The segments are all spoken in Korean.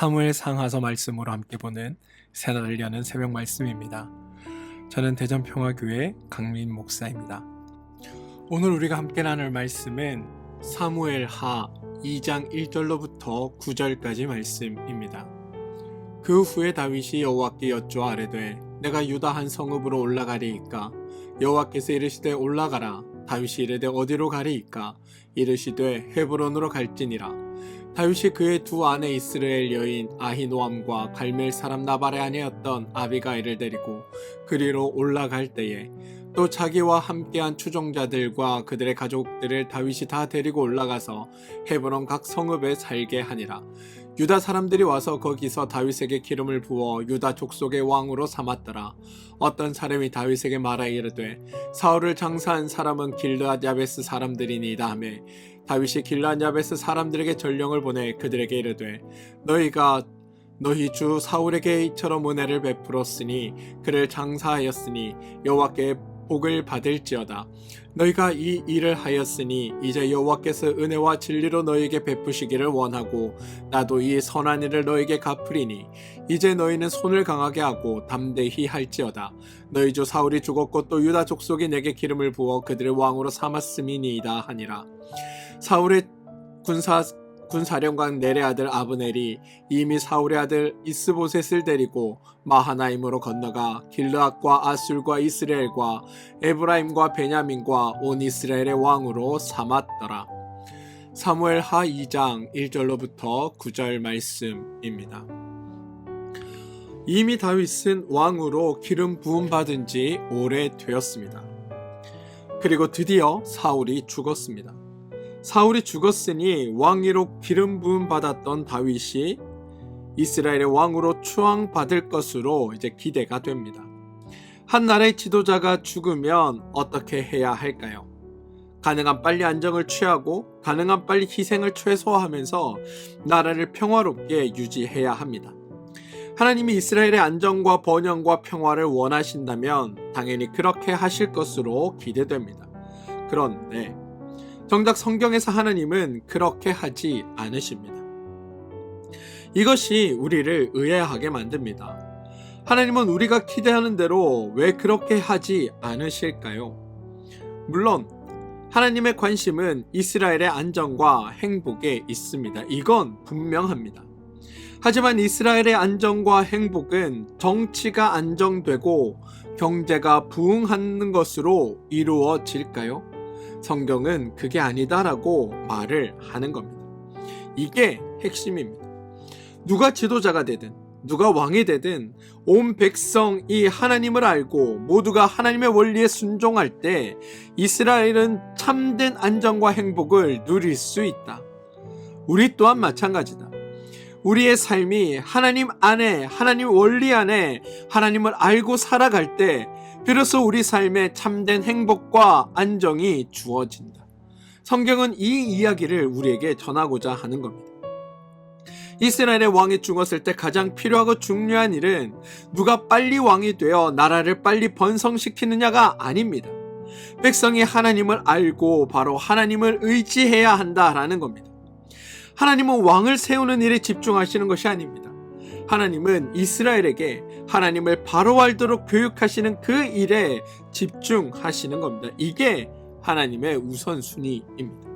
사무엘 상하서 말씀으로 함께 보는 새날을 여는 새벽 말씀입니다. 저는 대전평화교회 강민 목사입니다. 오늘 우리가 함께 나눌 말씀은 사무엘 하 2장 1절로부터 9절까지 말씀입니다. 그 후에 다윗이 여호와께 여쭈어 아뢰되 내가 유다 한 성읍으로 올라가리이까? 여호와께서 이르시되 올라가라. 다윗이 이르되 어디로 가리이까? 이르시되 헤브론으로 갈지니라. 다윗이 그의 두 아내 이스라엘 여인 아히노암과 갈멜 사람 나발의 아내였던 아비가일을 데리고 그리로 올라갈 때에 또 자기와 함께한 추종자들과 그들의 가족들을 다윗이 다 데리고 올라가서 헤브론 각 성읍에 살게 하니라. 유다 사람들이 와서 거기서 다윗에게 기름을 부어 유다 족속의 왕으로 삼았더라. 어떤 사람이 다윗에게 말하 이르되 사울을 장사한 사람은 길르앗 야베스 사람들이니이다 하매 다윗이 길르앗 야베스 사람들에게 전령을 보내 그들에게 이르되 너희 주 사울에게 이처럼 은혜를 베풀었으니 그를 장사하였으니 여호와께 복을 받을지어다. 너희가 이 일을 하였으니 이제 여호와께서 은혜와 진리로 너희에게 베푸시기를 원하고 나도 이 선한 일을 너희에게 갚으리니 이제 너희는 손을 강하게 하고 담대히 할지어다. 너희 주 사울이 죽었고 또 유다 족속이 내게 기름을 부어 그들을 왕으로 삼았음이니이다 하니라. 사울의 군사령관 넬의 아들 아브넬이 이미 사울의 아들 이스보셋을 데리고 마하나임으로 건너가 길르앗과 아술과 이스라엘과 에브라임과 베냐민과 온 이스라엘의 왕으로 삼았더라. 사무엘 하 2장 1절로부터 9절 말씀입니다. 이미 다윗은 왕으로 기름 부음 받은 지 오래되었습니다. 그리고 드디어 사울이 죽었습니다. 사울이 죽었으니 왕위로 기름 부음 받았던 다윗이 이스라엘의 왕으로 추앙받을 것으로 이제 기대가 됩니다. 한 나라의 지도자가 죽으면 어떻게 해야 할까요? 가능한 빨리 안정을 취하고 가능한 빨리 희생을 최소화하면서 나라를 평화롭게 유지해야 합니다. 하나님이 이스라엘의 안정과 번영과 평화를 원하신다면 당연히 그렇게 하실 것으로 기대됩니다. 그런데 정작 성경에서 하나님은 그렇게 하지 않으십니다. 이것이 우리를 의아하게 만듭니다. 하나님은 우리가 기대하는 대로 왜 그렇게 하지 않으실까요? 물론 하나님의 관심은 이스라엘의 안정과 행복에 있습니다. 이건 분명합니다. 하지만 이스라엘의 안정과 행복은 정치가 안정되고 경제가 부흥하는 것으로 이루어질까요? 성경은 그게 아니다라고 말을 하는 겁니다. 이게 핵심입니다. 누가 지도자가 되든 누가 왕이 되든 온 백성이 하나님을 알고 모두가 하나님의 원리에 순종할 때 이스라엘은 참된 안정과 행복을 누릴 수 있다. 우리 또한 마찬가지다. 우리의 삶이 하나님 안에, 하나님 원리 안에 하나님을 알고 살아갈 때 비로소 우리 삶에 참된 행복과 안정이 주어진다. 성경은 이 이야기를 우리에게 전하고자 하는 겁니다. 이스라엘의 왕이 죽었을 때 가장 필요하고 중요한 일은 누가 빨리 왕이 되어 나라를 빨리 번성시키느냐가 아닙니다. 백성이 하나님을 알고 바로 하나님을 의지해야 한다라는 겁니다. 하나님은 왕을 세우는 일에 집중하시는 것이 아닙니다. 하나님은 이스라엘에게 하나님을 바로 알도록 교육하시는 그 일에 집중하시는 겁니다. 이게 하나님의 우선순위입니다.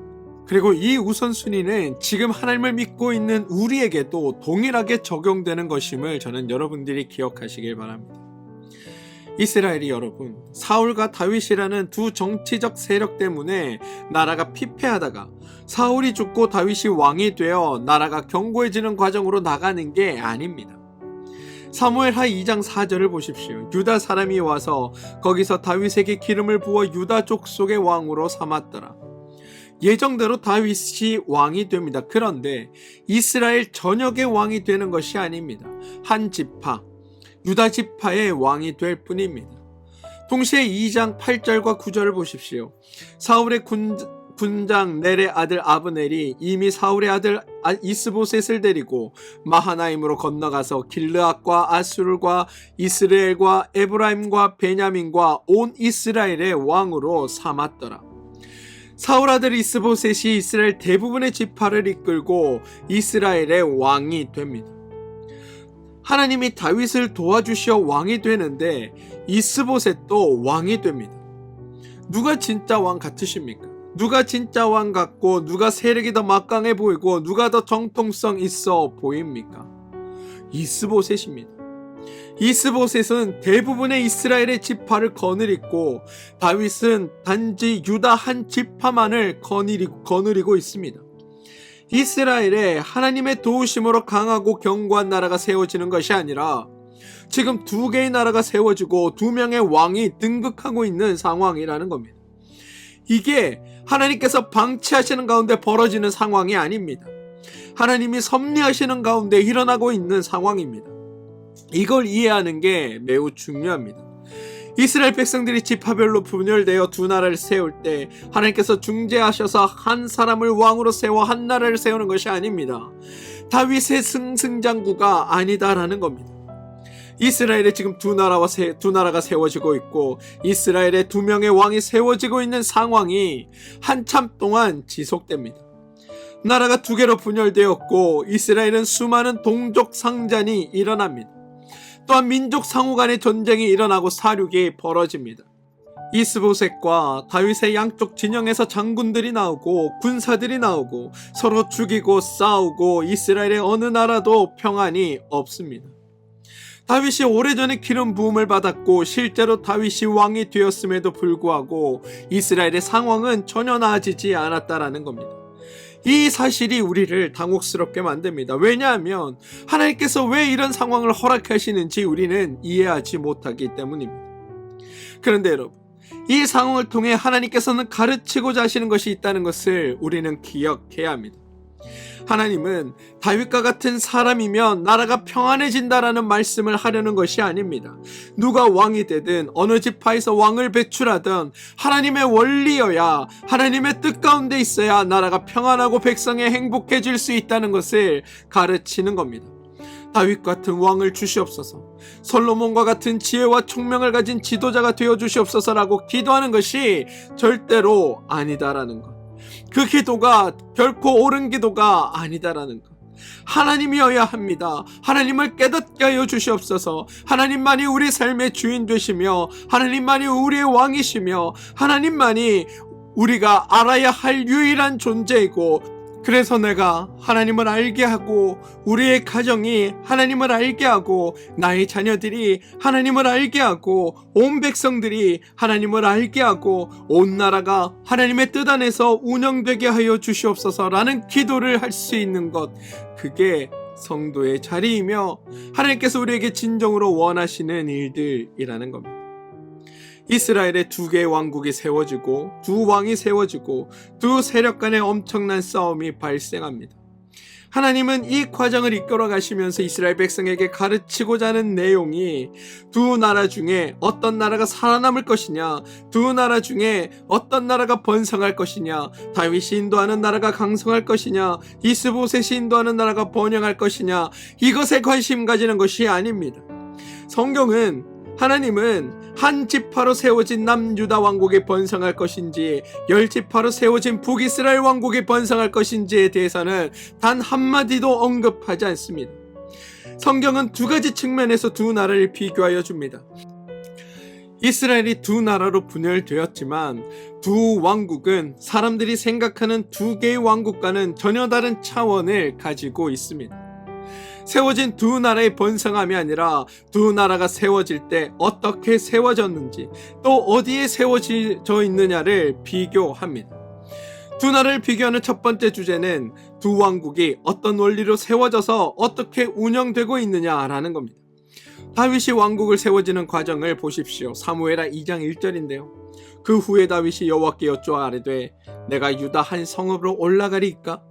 그리고 이 우선순위는 지금 하나님을 믿고 있는 우리에게도 동일하게 적용되는 것임을 저는 여러분들이 기억하시길 바랍니다. 이스라엘이 여러분, 사울과 다윗이라는 두 정치적 세력 때문에 나라가 피폐하다가 사울이 죽고 다윗이 왕이 되어 나라가 견고해지는 과정으로 나가는 게 아닙니다. 사무엘하 2장 4절을 보십시오. 유다 사람이 와서 거기서 다윗에게 기름을 부어 유다 족속의 왕으로 삼았더라. 예정대로 다윗이 왕이 됩니다. 그런데 이스라엘 전역의 왕이 되는 것이 아닙니다. 한 지파, 유다 지파의 왕이 될 뿐입니다. 동시에 2장 8절과 9절을 보십시오. 사울의 군장 넬의 아들 아브넬이 이미 사울의 아들 이스보셋을 데리고 마하나임으로 건너가서 길르앗과 아술과 이스라엘과 에브라임과 베냐민과 온 이스라엘의 왕으로 삼았더라. 사울 아들 이스보셋이 이스라엘 대부분의 지파를 이끌고 이스라엘의 왕이 됩니다. 하나님이 다윗을 도와주시어 왕이 되는데 이스보셋도 왕이 됩니다. 누가 진짜 왕 같으십니까? 누가 진짜 왕 같고 누가 세력이 더 막강해 보이고 누가 더 정통성 있어 보입니까? 이스보셋입니다. 이스보셋은 대부분의 이스라엘의 지파를 거느리고 다윗은 단지 유다 한 지파만을 거느리고 있습니다. 이스라엘에 하나님의 도우심으로 강하고 견고한 나라가 세워지는 것이 아니라 지금 두 개의 나라가 세워지고 두 명의 왕이 등극하고 있는 상황이라는 겁니다. 이게 하나님께서 방치하시는 가운데 벌어지는 상황이 아닙니다. 하나님이 섭리하시는 가운데 일어나고 있는 상황입니다. 이걸 이해하는 게 매우 중요합니다. 이스라엘 백성들이 지파별로 분열되어 두 나라를 세울 때 하나님께서 중재하셔서 한 사람을 왕으로 세워 한 나라를 세우는 것이 아닙니다. 다윗의 승승장구가 아니다라는 겁니다. 이스라엘에 지금 두 나라가 세워지고 있고 이스라엘에 두 명의 왕이 세워지고 있는 상황이 한참 동안 지속됩니다. 나라가 두 개로 분열되었고 이스라엘은 수많은 동족 상잔이 일어납니다. 또한 민족 상호 간의 전쟁이 일어나고 사륙이 벌어집니다. 이스보셋과 다윗의 양쪽 진영에서 장군들이 나오고 군사들이 나오고 서로 죽이고 싸우고 이스라엘의 어느 나라도 평안이 없습니다. 다윗이 오래전에 기름 부음을 받았고 실제로 다윗이 왕이 되었음에도 불구하고 이스라엘의 상황은 전혀 나아지지 않았다라는 겁니다. 이 사실이 우리를 당혹스럽게 만듭니다. 왜냐하면 하나님께서 왜 이런 상황을 허락하시는지 우리는 이해하지 못하기 때문입니다. 그런데 여러분, 이 상황을 통해 하나님께서는 가르치고자 하시는 것이 있다는 것을 우리는 기억해야 합니다. 하나님은 다윗과 같은 사람이면 나라가 평안해진다라는 말씀을 하려는 것이 아닙니다. 누가 왕이 되든 어느 지파에서 왕을 배출하든 하나님의 원리여야, 하나님의 뜻 가운데 있어야 나라가 평안하고 백성이 행복해질 수 있다는 것을 가르치는 겁니다. 다윗 같은 왕을 주시옵소서, 솔로몬과 같은 지혜와 총명을 가진 지도자가 되어 주시옵소서라고 기도하는 것이 절대로 아니다라는 것. 그 기도가 결코 옳은 기도가 아니다라는 것. 하나님이어야 합니다. 하나님을 깨닫게 하여 주시옵소서. 하나님만이 우리 삶의 주인 되시며 하나님만이 우리의 왕이시며 하나님만이 우리가 알아야 할 유일한 존재이고, 그래서 내가 하나님을 알게 하고 우리의 가정이 하나님을 알게 하고 나의 자녀들이 하나님을 알게 하고 온 백성들이 하나님을 알게 하고 온 나라가 하나님의 뜻 안에서 운영되게 하여 주시옵소서라는 기도를 할 수 있는 것, 그게 성도의 자리이며 하나님께서 우리에게 진정으로 원하시는 일들이라는 겁니다. 이스라엘의 두 개의 왕국이 세워지고 두 왕이 세워지고 두 세력 간의 엄청난 싸움이 발생합니다. 하나님은 이 과정을 이끌어 가시면서 이스라엘 백성에게 가르치고자 하는 내용이 두 나라 중에 어떤 나라가 살아남을 것이냐, 두 나라 중에 어떤 나라가 번성할 것이냐, 다윗이 인도하는 나라가 강성할 것이냐, 이스보셋이 인도하는 나라가 번영할 것이냐, 이것에 관심 가지는 것이 아닙니다. 성경은 하나님은 한 지파로 세워진 남유다 왕국이 번성할 것인지 10지파로 세워진 북이스라엘 왕국이 번성할 것인지에 대해서는 단 한마디도 언급하지 않습니다. 성경은 두 가지 측면에서 두 나라를 비교하여 줍니다. 이스라엘이 두 나라로 분열되었지만 두 왕국은 사람들이 생각하는 두 개의 왕국과는 전혀 다른 차원을 가지고 있습니다. 세워진 두 나라의 번성함이 아니라 두 나라가 세워질 때 어떻게 세워졌는지, 또 어디에 세워져 있느냐를 비교합니다. 두 나라를 비교하는 첫 번째 주제는 두 왕국이 어떤 원리로 세워져서 어떻게 운영되고 있느냐라는 겁니다. 다윗이 왕국을 세워지는 과정을 보십시오. 사무엘하 2장 1절인데요. 그 후에 다윗이 여호와께 여쭈어 아뢰되 내가 유다 한 성읍으로 올라가리이까?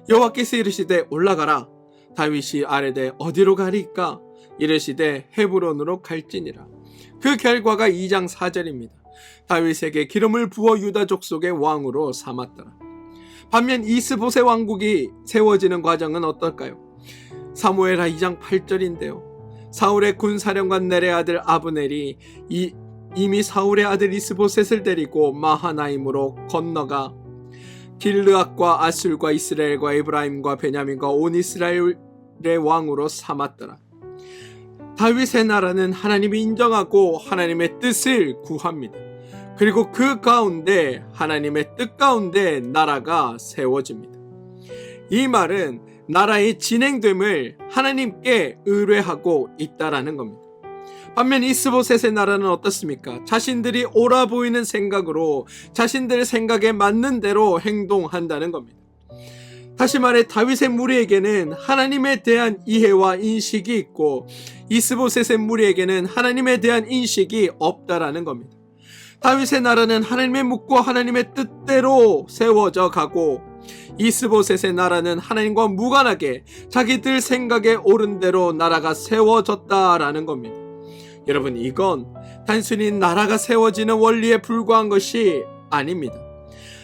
여호와께서 이르시되 올라가라. 다윗이 아뢰되 어디로 가리까? 이르시되 헤브론으로 갈지니라. 그 결과가 2장 4절입니다. 다윗에게 기름을 부어 유다 족속의 왕으로 삼았더라. 반면 이스보셋 왕국이 세워지는 과정은 어떨까요? 사무엘하 2장 8절인데요. 사울의 군사령관 넬의 아들 아브넬이 이미 사울의 아들 이스보셋을 데리고 마하나임으로 건너가 길르앗과 아술과 이스라엘과 에브라임과 베냐민과 온 이스라엘의 왕으로 삼았더라. 다윗의 나라는 하나님이 인정하고 하나님의 뜻을 구합니다. 그리고 그 가운데 하나님의 뜻 가운데 나라가 세워집니다. 이 말은 나라의 진행됨을 하나님께 의뢰하고 있다라는 겁니다. 반면 이스보셋의 나라는 어떻습니까? 자신들이 옳아 보이는 생각으로 자신들의 생각에 맞는 대로 행동한다는 겁니다. 다시 말해 다윗의 무리에게는 하나님에 대한 이해와 인식이 있고 이스보셋의 무리에게는 하나님에 대한 인식이 없다라는 겁니다. 다윗의 나라는 하나님의 묵고 하나님의 뜻대로 세워져 가고 이스보셋의 나라는 하나님과 무관하게 자기들 생각에 옳은 대로 나라가 세워졌다라는 겁니다. 여러분, 이건 단순히 나라가 세워지는 원리에 불과한 것이 아닙니다.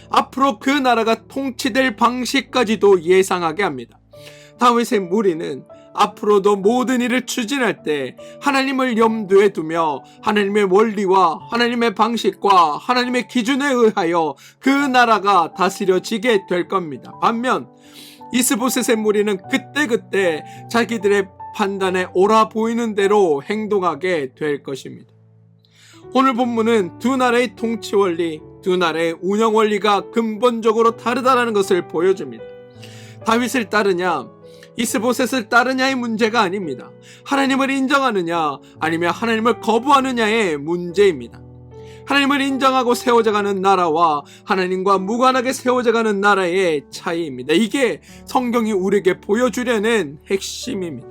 앞으로 그 나라가 통치될 방식까지도 예상하게 합니다. 다윗의 무리는 앞으로도 모든 일을 추진할 때 하나님을 염두에 두며 하나님의 원리와 하나님의 방식과 하나님의 기준에 의하여 그 나라가 다스려지게 될 겁니다. 반면 이스보셋의 무리는 그때그때 자기들의 판단에 옳아 보이는 대로 행동하게 될 것입니다. 오늘 본문은 두 나라의 통치 원리, 두 나라의 운영 원리가 근본적으로 다르다는 것을 보여줍니다. 다윗을 따르냐 이스보셋을 따르냐의 문제가 아닙니다. 하나님을 인정하느냐 아니면 하나님을 거부하느냐의 문제입니다. 하나님을 인정하고 세워져가는 나라와 하나님과 무관하게 세워져가는 나라의 차이입니다. 이게 성경이 우리에게 보여주려는 핵심입니다.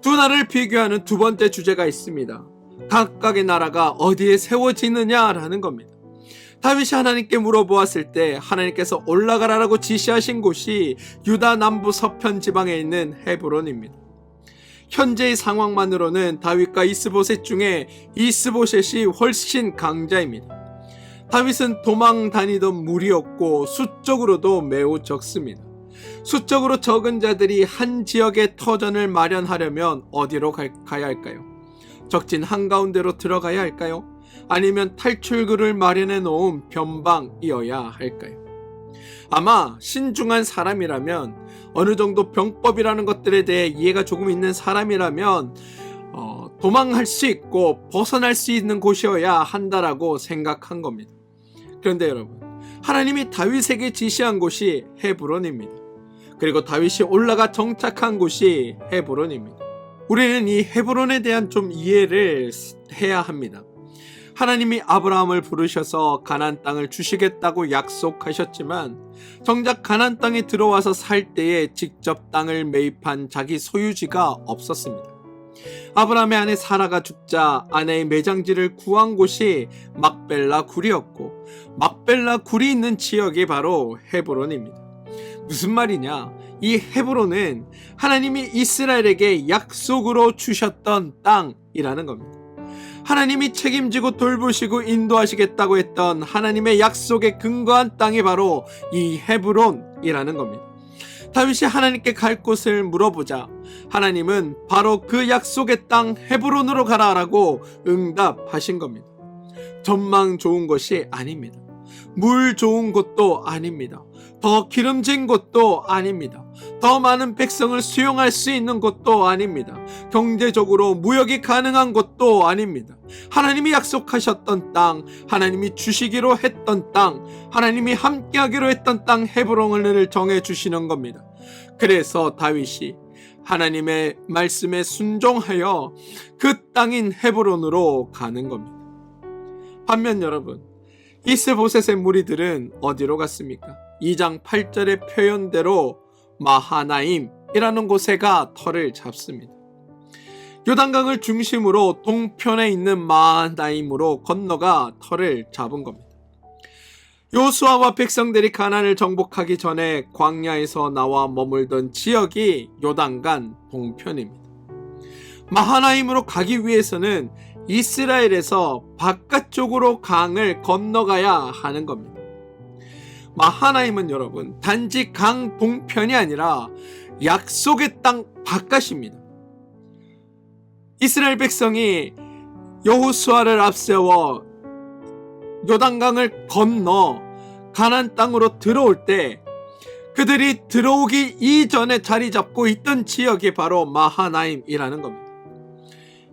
두 나라를 비교하는 두 번째 주제가 있습니다. 각각의 나라가 어디에 세워지느냐라는 겁니다. 다윗이 하나님께 물어보았을 때 하나님께서 올라가라라고 지시하신 곳이 유다 남부 서편 지방에 있는 헤브론입니다. 현재의 상황만으로는 다윗과 이스보셋 중에 이스보셋이 훨씬 강자입니다. 다윗은 도망 다니던 무리였고 수적으로도 매우 적습니다. 수적으로 적은 자들이 한 지역의 터전을 마련하려면 어디로 가야 할까요? 적진 한가운데로 들어가야 할까요? 아니면 탈출구를 마련해 놓은 변방이어야 할까요? 아마 신중한 사람이라면 어느 정도 병법이라는 것들에 대해 이해가 조금 있는 사람이라면 도망할 수 있고 벗어날 수 있는 곳이어야 한다라고 생각한 겁니다. 그런데 여러분, 하나님이 다윗에게 지시한 곳이 헤브론입니다. 그리고 다윗이 올라가 정착한 곳이 헤브론입니다. 우리는 이 헤브론에 대한 좀 이해를 해야 합니다. 하나님이 아브라함을 부르셔서 가나안 땅을 주시겠다고 약속하셨지만 정작 가나안 땅에 들어와서 살 때에 직접 땅을 매입한 자기 소유지가 없었습니다. 아브라함의 아내 사라가 죽자 아내의 매장지를 구한 곳이 막벨라 굴이었고 막벨라 굴이 있는 지역이 바로 헤브론입니다. 무슨 말이냐? 이 헤브론은 하나님이 이스라엘에게 약속으로 주셨던 땅이라는 겁니다. 하나님이 책임지고 돌보시고 인도하시겠다고 했던 하나님의 약속에 근거한 땅이 바로 이 헤브론이라는 겁니다. 다윗이 하나님께 갈 곳을 물어보자 하나님은 바로 그 약속의 땅 헤브론으로 가라라고 응답하신 겁니다. 전망 좋은 것이 아닙니다. 물 좋은 곳도 아닙니다. 더 기름진 곳도 아닙니다. 더 많은 백성을 수용할 수 있는 곳도 아닙니다. 경제적으로 무역이 가능한 곳도 아닙니다. 하나님이 약속하셨던 땅, 하나님이 주시기로 했던 땅, 하나님이 함께하기로 했던 땅 헤브론을 정해주시는 겁니다. 그래서 다윗이 하나님의 말씀에 순종하여 그 땅인 헤브론으로 가는 겁니다. 반면 여러분, 이스보셋의 무리들은 어디로 갔습니까? 2장 8절의 표현대로 마하나임이라는 곳에 가 터를 잡습니다. 요단강을 중심으로 동편에 있는 마하나임으로 건너가 터를 잡은 겁니다. 요수아와 백성들이 가나안을 정복하기 전에 광야에서 나와 머물던 지역이 요단강 동편입니다. 마하나임으로 가기 위해서는 이스라엘에서 바깥쪽으로 강을 건너가야 하는 겁니다. 마하나임은 여러분 단지 강 동편이 아니라 약속의 땅 바깥입니다. 이스라엘 백성이 여호수아를 앞세워 요단강을 건너 가나안 땅으로 들어올 때 그들이 들어오기 이전에 자리 잡고 있던 지역이 바로 마하나임이라는 겁니다.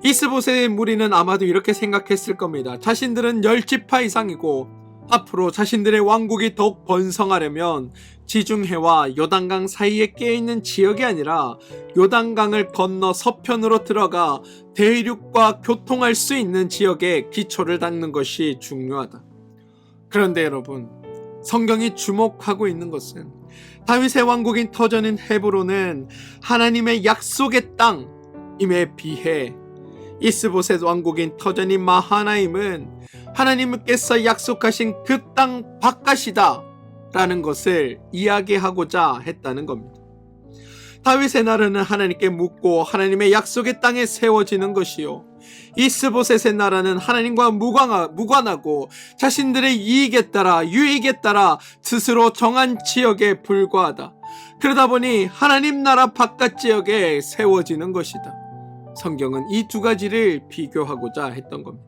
이스보셋의 무리는 아마도 이렇게 생각했을 겁니다. 자신들은 10지파 이상이고 앞으로 자신들의 왕국이 더욱 번성하려면 지중해와 요단강 사이에 깨어있는 지역이 아니라 요단강을 건너 서편으로 들어가 대륙과 교통할 수 있는 지역에 기초를 닦는 것이 중요하다. 그런데 여러분, 성경이 주목하고 있는 것은 다윗의 왕국인 터전인 헤브론은 하나님의 약속의 땅임에 비해 이스보셋 왕국인 터전인 마하나임은 하나님께서 약속하신 그 땅 바깥이다 라는 것을 이야기하고자 했다는 겁니다. 다윗의 나라는 하나님께 묻고 하나님의 약속의 땅에 세워지는 것이요, 이스보셋의 나라는 하나님과 무관하고 자신들의 이익에 따라 유익에 따라 스스로 정한 지역에 불과하다. 그러다 보니 하나님 나라 바깥 지역에 세워지는 것이다. 성경은 이 두 가지를 비교하고자 했던 겁니다.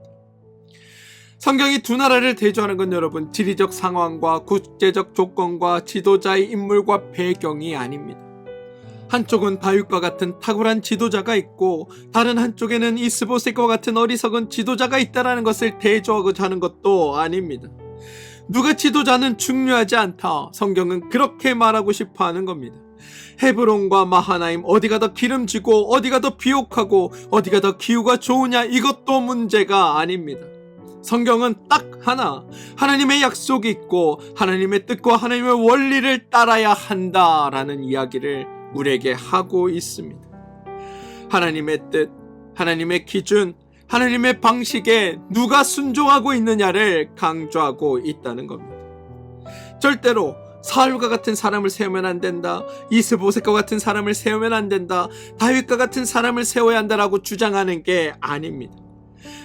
성경이 두 나라를 대조하는 건 여러분, 지리적 상황과 국제적 조건과 지도자의 인물과 배경이 아닙니다. 한쪽은 다윗과 같은 탁월한 지도자가 있고 다른 한쪽에는 이스보셋과 같은 어리석은 지도자가 있다는 것을 대조하고자 하는 것도 아닙니다. 누가 지도자는 중요하지 않다. 성경은 그렇게 말하고 싶어 하는 겁니다. 헤브론과 마하나임, 어디가 더 기름지고 어디가 더 비옥하고 어디가 더 기후가 좋으냐, 이것도 문제가 아닙니다. 성경은 딱 하나, 하나님의 약속이 있고 하나님의 뜻과 하나님의 원리를 따라야 한다라는 이야기를 우리에게 하고 있습니다. 하나님의 뜻, 하나님의 기준, 하나님의 방식에 누가 순종하고 있느냐를 강조하고 있다는 겁니다. 절대로 사울과 같은 사람을 세우면 안 된다, 이스보셋과 같은 사람을 세우면 안 된다, 다윗과 같은 사람을 세워야 한다라고 주장하는 게 아닙니다.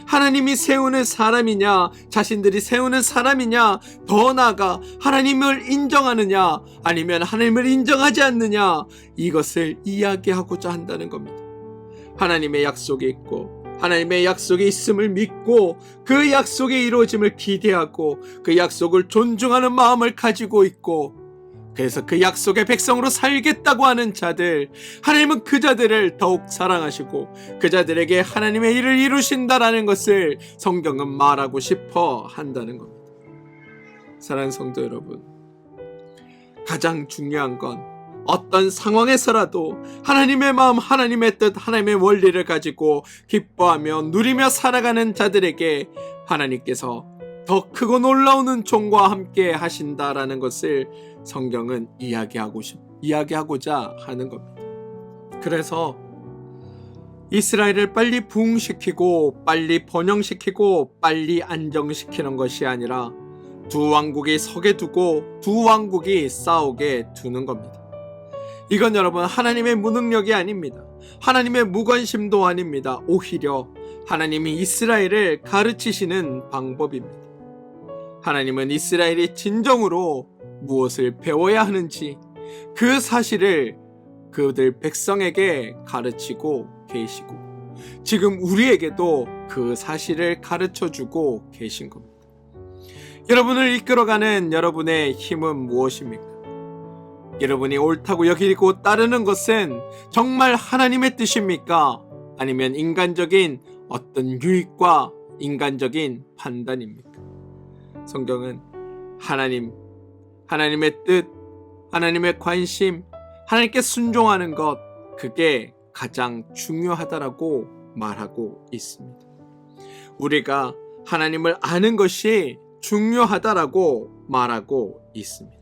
하나님이 세우는 사람이냐, 자신들이 세우는 사람이냐, 더 나아가 하나님을 인정하느냐 아니면 하나님을 인정하지 않느냐, 이것을 이야기하고자 한다는 겁니다. 하나님의 약속이 있고 하나님의 약속이 있음을 믿고 그 약속의 이루어짐을 기대하고 그 약속을 존중하는 마음을 가지고 있고, 그래서 그 약속의 백성으로 살겠다고 하는 자들, 하나님은 그 자들을 더욱 사랑하시고 그 자들에게 하나님의 일을 이루신다라는 것을 성경은 말하고 싶어 한다는 겁니다. 사랑하는 성도 여러분, 가장 중요한 건 어떤 상황에서라도 하나님의 마음, 하나님의 뜻, 하나님의 원리를 가지고 기뻐하며 누리며 살아가는 자들에게 하나님께서 더 크고 놀라운 은총과 함께 하신다라는 것을 성경은 이야기하고자 하는 겁니다. 그래서 이스라엘을 빨리 부흥시키고 빨리 번영시키고 빨리 안정시키는 것이 아니라 두 왕국이 서게 두고 두 왕국이 싸우게 두는 겁니다. 이건 여러분, 하나님의 무능력이 아닙니다. 하나님의 무관심도 아닙니다. 오히려 하나님이 이스라엘을 가르치시는 방법입니다. 하나님은 이스라엘이 진정으로 무엇을 배워야 하는지 그 사실을 그들 백성에게 가르치고 계시고, 지금 우리에게도 그 사실을 가르쳐주고 계신 겁니다. 여러분을 이끌어가는 여러분의 힘은 무엇입니까? 여러분이 옳다고 여기고 따르는 것은 정말 하나님의 뜻입니까? 아니면 인간적인 어떤 유익과 인간적인 판단입니까? 성경은 하나님의 뜻, 하나님의 관심, 하나님께 순종하는 것, 그게 가장 중요하다라고 말하고 있습니다. 우리가 하나님을 아는 것이 중요하다라고 말하고 있습니다.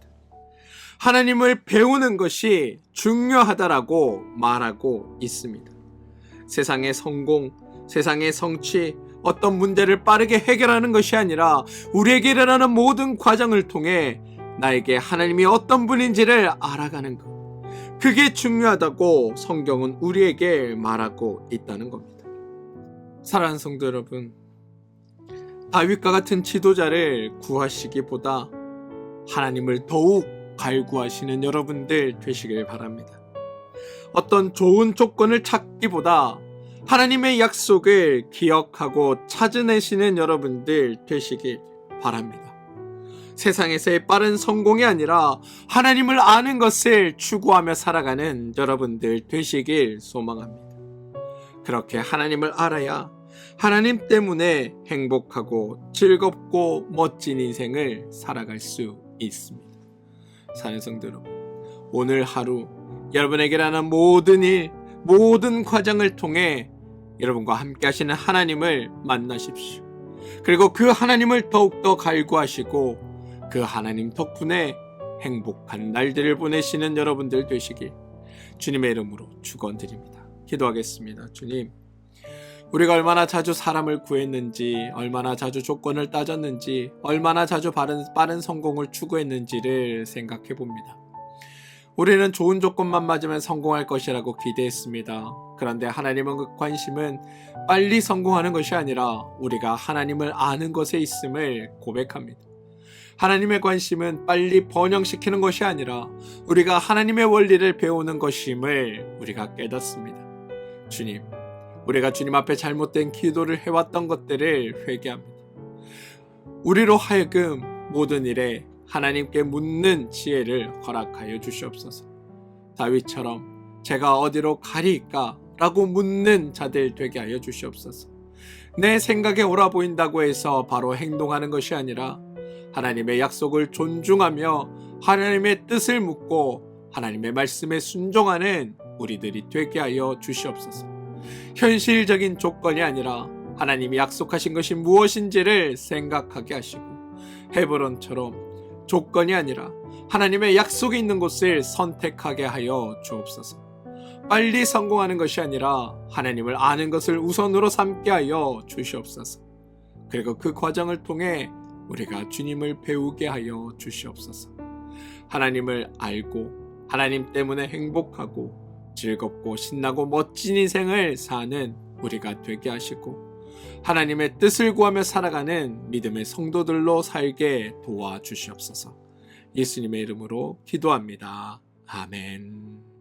하나님을 배우는 것이 중요하다라고 말하고 있습니다. 세상의 성공, 세상의 성취, 어떤 문제를 빠르게 해결하는 것이 아니라 우리에게 일어나는 모든 과정을 통해 나에게 하나님이 어떤 분인지를 알아가는 것, 그게 중요하다고 성경은 우리에게 말하고 있다는 겁니다. 사랑하는 성도 여러분, 다윗과 같은 지도자를 구하시기보다 하나님을 더욱 갈구하시는 여러분들 되시길 바랍니다. 어떤 좋은 조건을 찾기보다 하나님의 약속을 기억하고 찾아내시는 여러분들 되시길 바랍니다. 세상에서의 빠른 성공이 아니라 하나님을 아는 것을 추구하며 살아가는 여러분들 되시길 소망합니다. 그렇게 하나님을 알아야 하나님 때문에 행복하고 즐겁고 멋진 인생을 살아갈 수 있습니다. 사는 성도 여러분, 오늘 하루 여러분에게라는 모든 일, 모든 과정을 통해 여러분과 함께 하시는 하나님을 만나십시오. 그리고 그 하나님을 더욱더 갈구하시고 그 하나님 덕분에 행복한 날들을 보내시는 여러분들 되시길 주님의 이름으로 축원드립니다. 기도하겠습니다. 주님, 우리가 얼마나 자주 사람을 구했는지, 얼마나 자주 조건을 따졌는지, 얼마나 자주 빠른 성공을 추구했는지를 생각해 봅니다. 우리는 좋은 조건만 맞으면 성공할 것이라고 기대했습니다. 그런데 하나님은 그 관심은 빨리 성공하는 것이 아니라 우리가 하나님을 아는 것에 있음을 고백합니다. 하나님의 관심은 빨리 번영시키는 것이 아니라 우리가 하나님의 원리를 배우는 것임을 우리가 깨닫습니다. 주님, 우리가 주님 앞에 잘못된 기도를 해왔던 것들을 회개합니다. 우리로 하여금 모든 일에 하나님께 묻는 지혜를 허락하여 주시옵소서. 다윗처럼 제가 어디로 가리까? 라고 묻는 자들 되게 하여 주시옵소서. 내 생각에 옳아 보인다고 해서 바로 행동하는 것이 아니라 하나님의 약속을 존중하며 하나님의 뜻을 묻고 하나님의 말씀에 순종하는 우리들이 되게 하여 주시옵소서. 현실적인 조건이 아니라 하나님이 약속하신 것이 무엇인지를 생각하게 하시고 헤브론처럼 조건이 아니라 하나님의 약속이 있는 곳을 선택하게 하여 주옵소서. 빨리 성공하는 것이 아니라 하나님을 아는 것을 우선으로 삼게 하여 주시옵소서. 그리고 그 과정을 통해 우리가 주님을 배우게 하여 주시옵소서. 하나님을 알고 하나님 때문에 행복하고 즐겁고 신나고 멋진 인생을 사는 우리가 되게 하시고 하나님의 뜻을 구하며 살아가는 믿음의 성도들로 살게 도와주시옵소서. 예수님의 이름으로 기도합니다. 아멘.